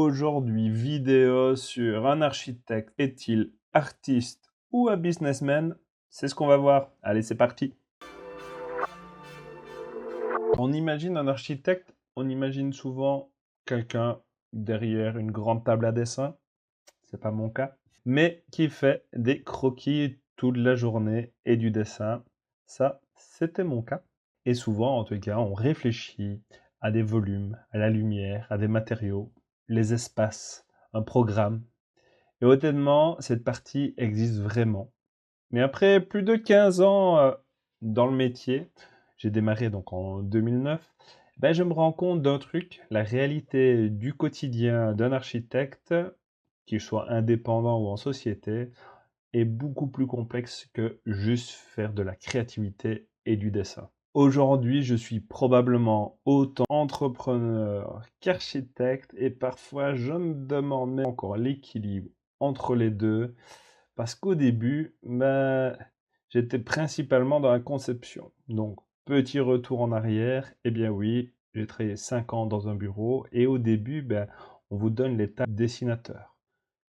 Aujourd'hui, vidéo sur un architecte est-il artiste ou un businessman? C'est ce qu'on va voir. Allez, c'est parti. On imagine un architecte, on imagine souvent quelqu'un derrière une grande table à dessin, c'est pas mon cas, mais qui fait des croquis toute la journée et du dessin. Ça, c'était mon cas. Et souvent, en tout cas, on réfléchit à des volumes, à la lumière, à des matériaux, les espaces, un programme. Et honnêtement, cette partie existe vraiment. Mais après plus de 15 ans dans le métier, j'ai démarré donc en 2009, ben je me rends compte d'un truc, la réalité du quotidien d'un architecte, qu'il soit indépendant ou en société, est beaucoup plus complexe que juste faire de la créativité et du dessin. Aujourd'hui, je suis probablement autant entrepreneur qu'architecte et parfois je me demande même encore l'équilibre entre les deux parce qu'au début, j'étais principalement dans la conception. Donc, petit retour en arrière, eh bien oui, j'ai travaillé 5 ans dans un bureau et au début, on vous donne les tâches de dessinateur.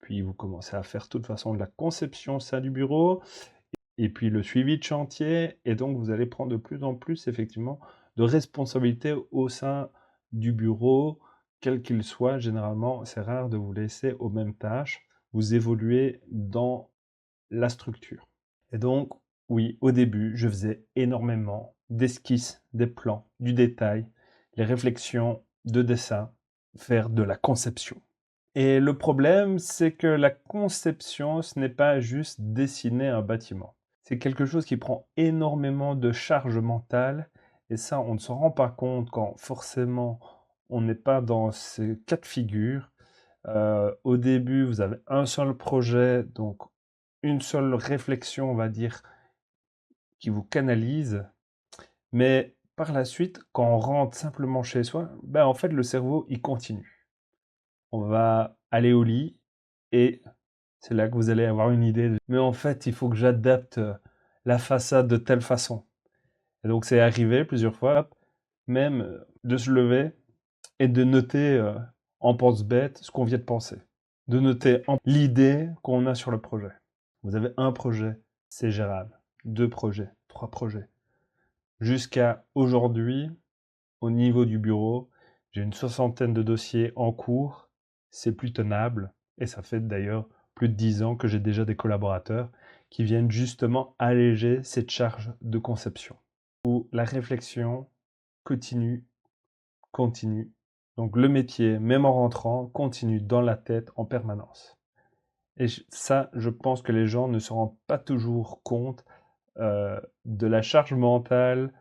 Puis vous commencez à faire de toute façon de la conception au sein du bureau et puis le suivi de chantier, et donc vous allez prendre de plus en plus effectivement de responsabilités au sein du bureau, quel qu'il soit. Généralement, c'est rare de vous laisser aux mêmes tâches, vous évoluez dans la structure. Et donc, oui, au début, je faisais énormément d'esquisses, des plans, du détail, les réflexions de dessin, faire de la conception. Et le problème, c'est que la conception, ce n'est pas juste dessiner un bâtiment. C'est quelque chose qui prend énormément de charge mentale, et ça, on ne s'en rend pas compte quand forcément on n'est pas dans ces cas de figure. Au début, vous avez un seul projet, donc une seule réflexion, on va dire, qui vous canalise, mais par la suite, quand on rentre simplement chez soi, en fait, le cerveau, il continue. On va aller au lit et c'est là que vous allez avoir une idée de mais en fait, il faut que j'adapte la façade de telle façon. Et donc c'est arrivé plusieurs fois, hop, même de se lever et de noter en pense-bête ce qu'on vient de penser. De noter l'idée qu'on a sur le projet. Vous avez un projet, c'est gérable. 2 projets, 3 projets. Jusqu'à aujourd'hui, au niveau du bureau, j'ai une 60aine de dossiers en cours. C'est plus tenable. Et ça fait d'ailleurs plus de 10 ans que j'ai déjà des collaborateurs qui viennent justement alléger cette charge de conception. Où la réflexion continue. Donc le métier, même en rentrant, continue dans la tête en permanence. Et ça, je pense que les gens ne se rendent pas toujours compte de la charge mentale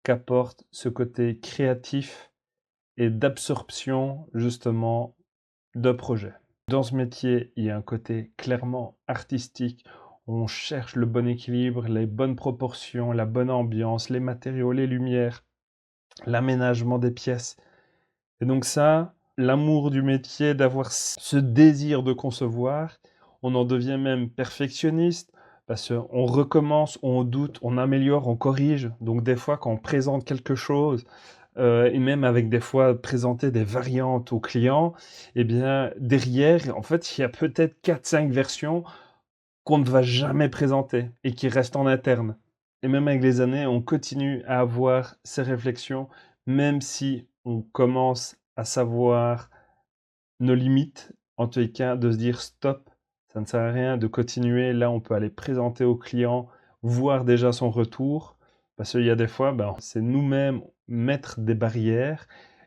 qu'apporte ce côté créatif et d'absorption justement de projets. Dans ce métier, il y a un côté clairement artistique. On cherche le bon équilibre, les bonnes proportions, la bonne ambiance, les matériaux, les lumières, l'aménagement des pièces. Et donc ça, l'amour du métier, d'avoir ce désir de concevoir, on en devient même perfectionniste parce qu'on recommence, on doute, on améliore, on corrige. Donc des fois, quand on présente quelque chose, et même avec des fois présenter des variantes aux clients, eh bien derrière, en fait, il y a peut-être 4-5 versions qu'on ne va jamais présenter et qui restent en interne. Et même avec les années, on continue à avoir ces réflexions, même si on commence à savoir nos limites, en tous les cas, de se dire stop, ça ne sert à rien de continuer. Là, on peut aller présenter au client, voir déjà son retour, parce qu'il y a des fois, c'est nous-mêmes mettre des barrières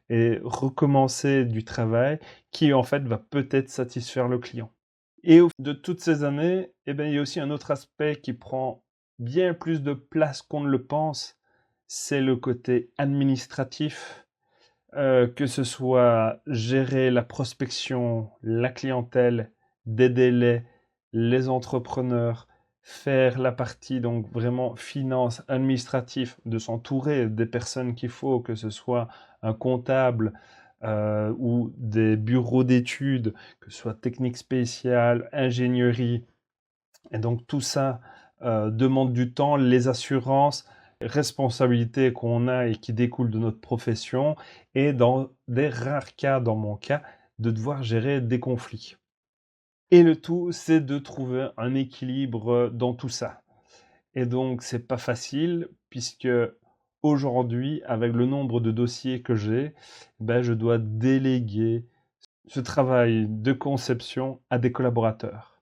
et recommencer du travail qui, en fait, va peut-être satisfaire le client. Et au fil de toutes ces années, il y a aussi un autre aspect qui prend bien plus de place qu'on ne le pense, c'est le côté administratif. Que ce soit gérer la prospection, la clientèle, des délais, les entrepreneurs, faire la partie donc vraiment finance, administratif, de s'entourer des personnes qu'il faut, que ce soit un comptable ou des bureaux d'études, que ce soit technique spéciale, ingénierie. Et donc tout ça demande du temps, les assurances, responsabilités qu'on a et qui découlent de notre profession, et dans des rares cas, dans mon cas, de devoir gérer des conflits. Et le tout, c'est de trouver un équilibre dans tout ça. Et donc, c'est pas facile puisque aujourd'hui, avec le nombre de dossiers que j'ai, ben, je dois déléguer ce travail de conception à des collaborateurs.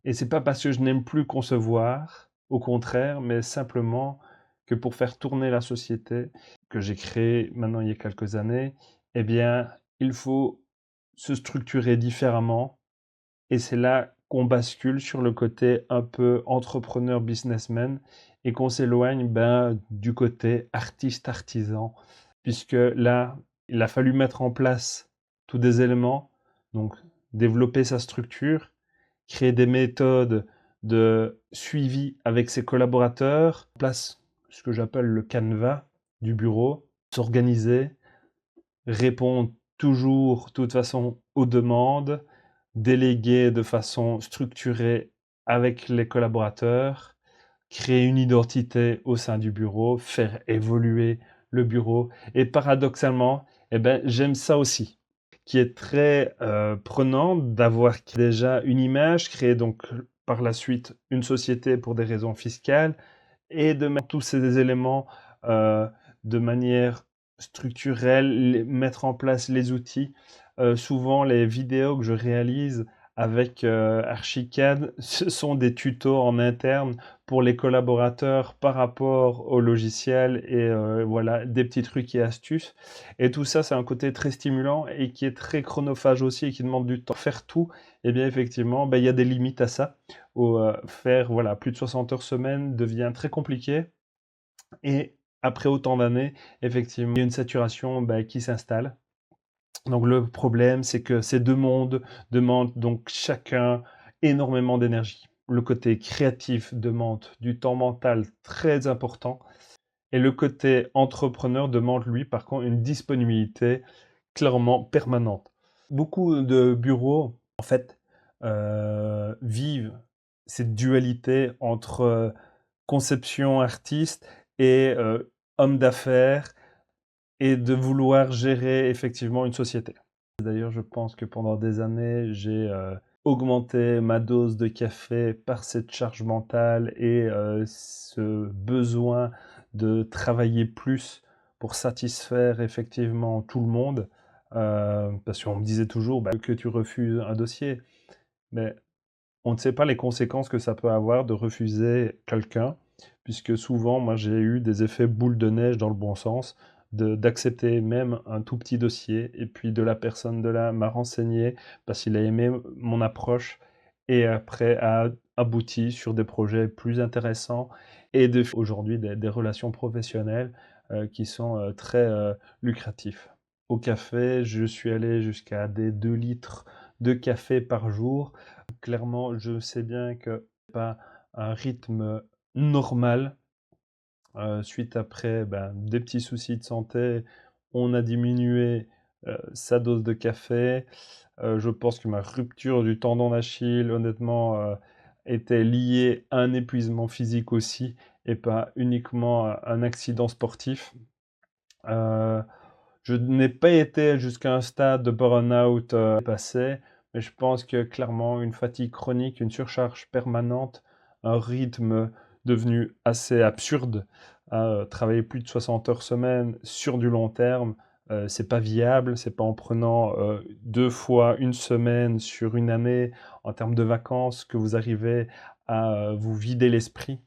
Et c'est pas parce que je n'aime plus concevoir, au contraire, mais simplement que pour faire tourner la société que j'ai créée maintenant il y a quelques années, eh bien, il faut se structurer différemment. Et c'est là qu'on bascule sur le côté un peu entrepreneur, businessman, et qu'on s'éloigne ben, du côté artiste-artisan, puisque là, il a fallu mettre en place tous des éléments, donc développer sa structure, créer des méthodes de suivi avec ses collaborateurs, place ce que j'appelle le canevas du bureau, s'organiser, répondre toujours, de toute façon, aux demandes, déléguer de façon structurée avec les collaborateurs, créer une identité au sein du bureau, faire évoluer le bureau. Et paradoxalement, eh ben, j'aime ça aussi, qui est très prenant d'avoir déjà une image, créer donc par la suite une société pour des raisons fiscales et de mettre tous ces éléments de manière structurelle, mettre en place les outils. Souvent, les vidéos que je réalise avec Archicad, ce sont des tutos en interne pour les collaborateurs par rapport au logiciel et voilà, des petits trucs et astuces. Et tout ça, c'est un côté très stimulant et qui est très chronophage aussi et qui demande du temps. Faire tout, eh bien effectivement, ben, il y a des limites à ça. Faire voilà, plus de 60 heures semaine devient très compliqué. Et après autant d'années, effectivement, il y a une saturation bah, qui s'installe. Donc le problème, c'est que ces deux mondes demandent donc chacun énormément d'énergie. Le côté créatif demande du temps mental très important et le côté entrepreneur demande, lui, par contre, une disponibilité clairement permanente. Beaucoup de bureaux, en fait, vivent cette dualité entre conception artiste et homme d'affaires et de vouloir gérer effectivement une société. D'ailleurs, je pense que pendant des années, j'ai augmenté ma dose de café par cette charge mentale et ce besoin de travailler plus pour satisfaire effectivement tout le monde. Parce qu'on me disait toujours bah, que tu refuses un dossier. Mais on ne sait pas les conséquences que ça peut avoir de refuser quelqu'un, puisque souvent, moi, j'ai eu des effets boule de neige dans le bon sens, d'accepter même un tout petit dossier, et puis de la personne de là m'a renseigné parce qu'il a aimé mon approche, et après a abouti sur des projets plus intéressants, et aujourd'hui des relations professionnelles qui sont très lucratifs. Au café, je suis allé jusqu'à des 2 litres de café par jour. Clairement, je sais bien que c'est pas un rythme normal. Suite après ben, des petits soucis de santé, on a diminué sa dose de café. Je pense que ma rupture du tendon d'Achille, honnêtement, était liée à un épuisement physique aussi et pas uniquement à un accident sportif. Euh, je n'ai pas été jusqu'à un stade de burn-out passé, mais je pense que clairement une fatigue chronique, une surcharge permanente, un rythme devenu assez absurde, travailler plus de 60 heures semaine sur du long terme, c'est pas viable, c'est pas en prenant 2 fois une semaine sur une année en termes de vacances que vous arrivez à vous vider l'esprit.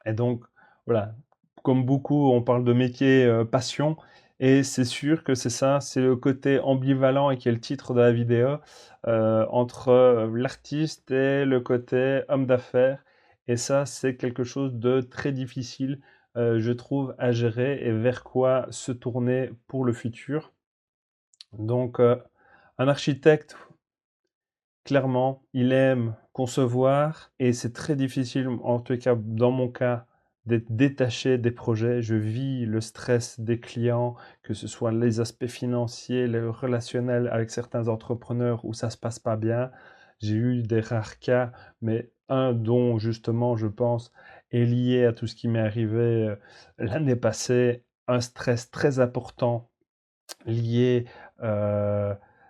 Et donc, voilà, comme beaucoup, on parle de métier passion, et c'est sûr que c'est ça, c'est le côté ambivalent et qui est le titre de la vidéo, entre l'artiste et le côté homme d'affaires. Et ça, c'est quelque chose de très difficile, je trouve, à gérer et vers quoi se tourner pour le futur. Donc, un architecte, clairement, il aime concevoir et c'est très difficile, en tout cas dans mon cas, d'être détaché des projets. Je vis le stress des clients, que ce soit les aspects financiers, le relationnel avec certains entrepreneurs où ça se passe pas bien. J'ai eu des rares cas, mais un dont justement, je pense, est lié à tout ce qui m'est arrivé l'année passée, un stress très important lié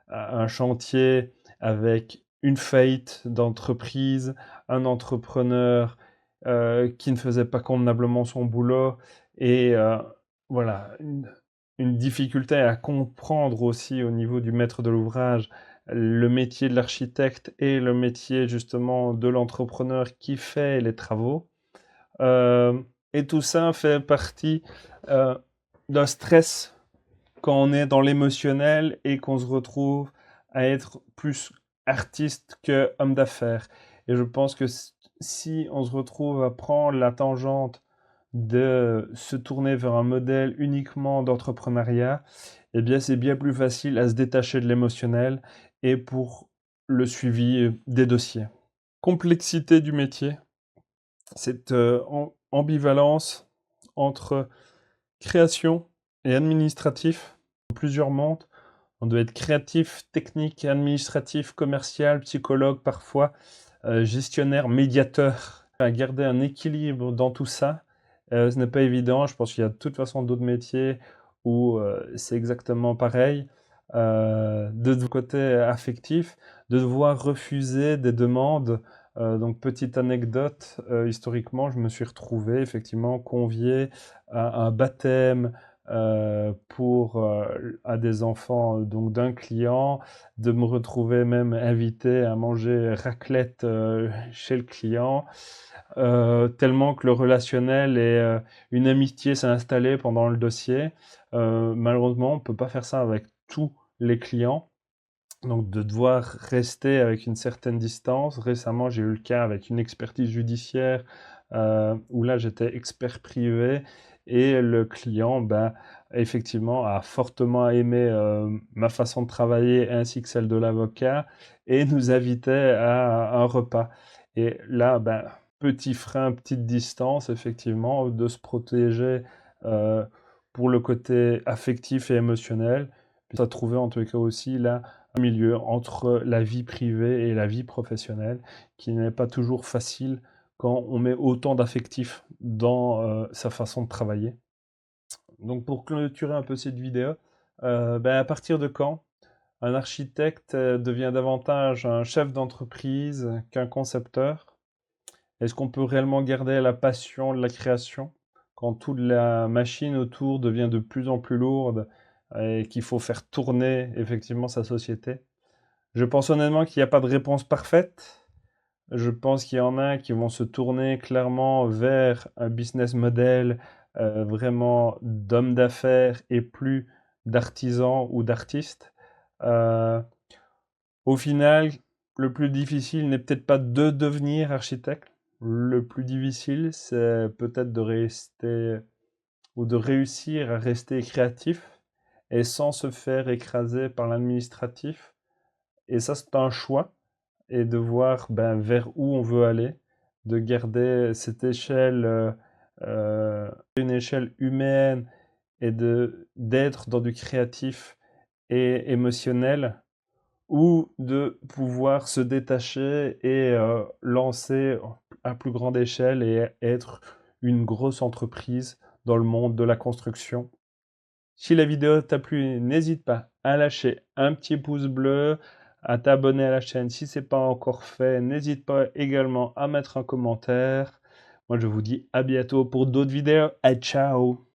un chantier avec une faillite d'entreprise, un entrepreneur qui ne faisait pas convenablement son boulot et voilà, une difficulté à comprendre aussi au niveau du maître de l'ouvrage le métier de l'architecte et le métier justement de l'entrepreneur qui fait les travaux. Et tout ça fait partie d'un stress quand on est dans l'émotionnel et qu'on se retrouve à être plus artiste que homme d'affaires. Et je pense que si on se retrouve à prendre la tangente de se tourner vers un modèle uniquement d'entrepreneuriat, eh bien c'est bien plus facile à se détacher de l'émotionnel et pour le suivi des dossiers. Complexité du métier, cette ambivalence entre création et administratif, plusieurs mondes. On doit être créatif, technique, administratif, commercial, psychologue parfois, gestionnaire, médiateur. À garder un équilibre dans tout ça, ce n'est pas évident. Je pense qu'il y a de toute façon d'autres métiers où c'est exactement pareil. De côté affectif, de devoir refuser des demandes. Donc petite anecdote, historiquement, je me suis retrouvé effectivement convié à un baptême à des enfants donc d'un client, de me retrouver même invité à manger raclette chez le client, tellement que le relationnel et une amitié s'est installée pendant le dossier. Malheureusement, on ne peut pas faire ça avec tous les clients. Donc de devoir rester avec une certaine distance. Récemment, j'ai eu le cas avec une expertise judiciaire où là, j'étais expert privé et le client, ben, effectivement, a fortement aimé ma façon de travailler ainsi que celle de l'avocat et nous invitait à un repas. Et là, ben, petit frein, petite distance, effectivement, de se protéger euh, pour le côté affectif et émotionnel. Puis ça trouvait en tout cas aussi là un milieu entre la vie privée et la vie professionnelle qui n'est pas toujours facile quand on met autant d'affectifs dans sa façon de travailler. Donc pour clôturer un peu cette vidéo, ben à partir de quand un architecte devient davantage un chef d'entreprise qu'un concepteur? Est-ce qu'on peut réellement garder la passion de la création quand toute la machine autour devient de plus en plus lourde et qu'il faut faire tourner effectivement sa société? Je pense honnêtement qu'il n'y a pas de réponse parfaite. Je pense qu'il y en a qui vont se tourner clairement vers un business model vraiment d'homme d'affaires et plus d'artisan ou d'artiste. Euh, Au final, le plus difficile n'est peut-être pas de devenir architecte. Le plus difficile, c'est peut-être de rester ou de réussir à rester créatif et sans se faire écraser par l'administratif. Et ça, c'est un choix et de voir ben, vers où on veut aller, de garder cette échelle, une échelle humaine et d'être dans du créatif et émotionnel ou de pouvoir se détacher et lancer à plus grande échelle et être une grosse entreprise dans le monde de la construction. Si la vidéo t'a plu, n'hésite pas à lâcher un petit pouce bleu, à t'abonner à la chaîne si ce n'est pas encore fait. N'hésite pas également à mettre un commentaire. Moi, je vous dis à bientôt pour d'autres vidéos. Et ciao!